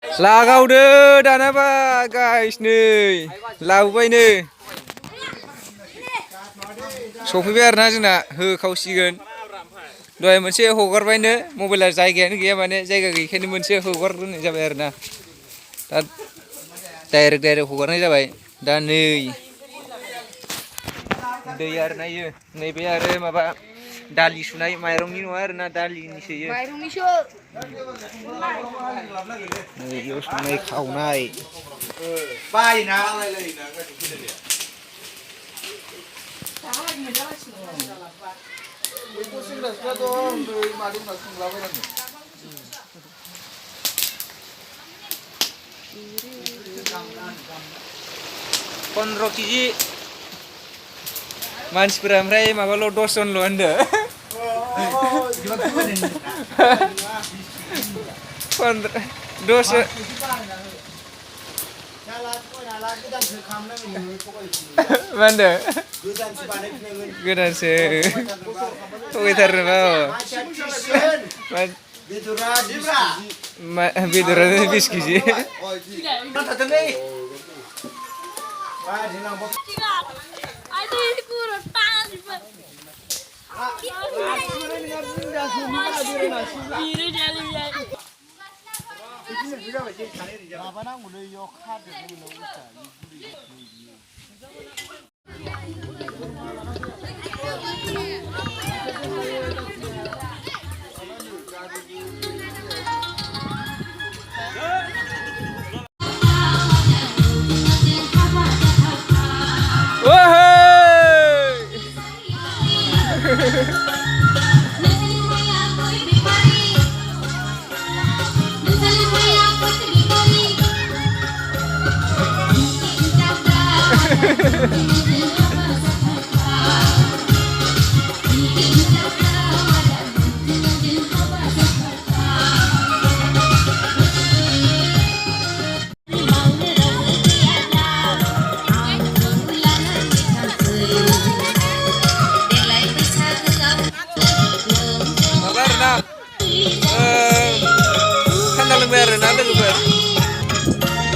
लागावदो दानाबा गाइस नै लाबोबायनो सफैबाय आरोना जोंना होखावसिगोन दहाय मोनसे हगारबायनो मबाइला जायगायानो गैया माने जायगा गैयैखायनो मोनसे हगारग्रोनाय जाबाय आरोना दा डाइरेक्ट हगारनाय जाबाय दा नै दै आरो नायो नैबे आरो माबा दालि सुनाय माइरंनि नङा आरोना दालिनिसो माइरंनिसो नैबेयाव संनाय खावनाय बायना पन्द्र केजि मानसिफोरा ओमफ्राय माबाल' 10 जनल' होनदो 10 मा होनदो गोदानसो थगायथारोबा बेदरा 20 केजि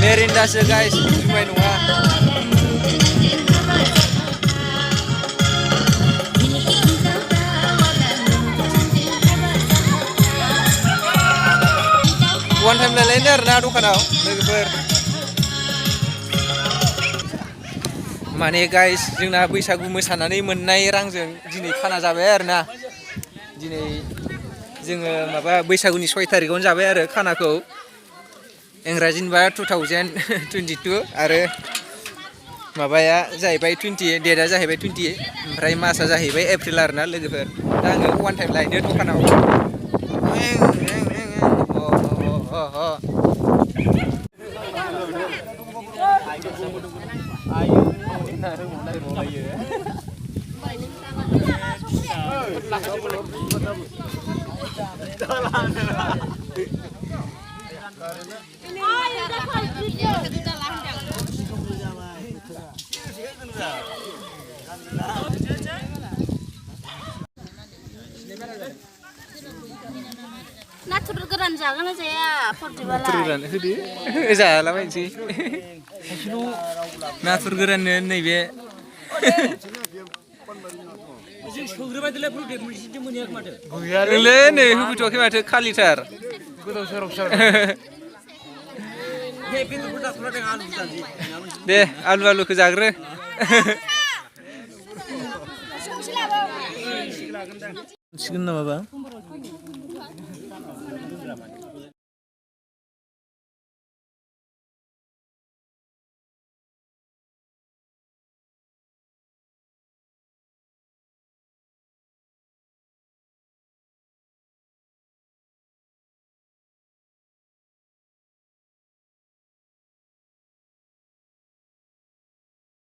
Merindaसो guys, जुमाय नङा one time लायलायनो आरोना दखानाव लोगोफोर माने गाइस जोंना बैसागु मोसानानै मोननाय रांजों दिनै खाना जाबाय आरोना दिनै जोङो माबा बैसागुनि 6 तारिखआवनो जाबाय आरो खानाखौ इंराजिनिबा 2022 आरो माबाया जाहैबाय 20 डेटआ जाहैबाय 20 ओमफ्राय मासआ जाहैबाय एप्रिल आरोना लोगोफोर दा आङो वान टाइम लायनो दखानाव Natur geran jangan aja ya, portibala. Natur geran, hudi, jalan apa sih? Natur geran nih be. Le nih, hubungi tuh kemana kalitar. Deh, alu ke Jagre. Siapa?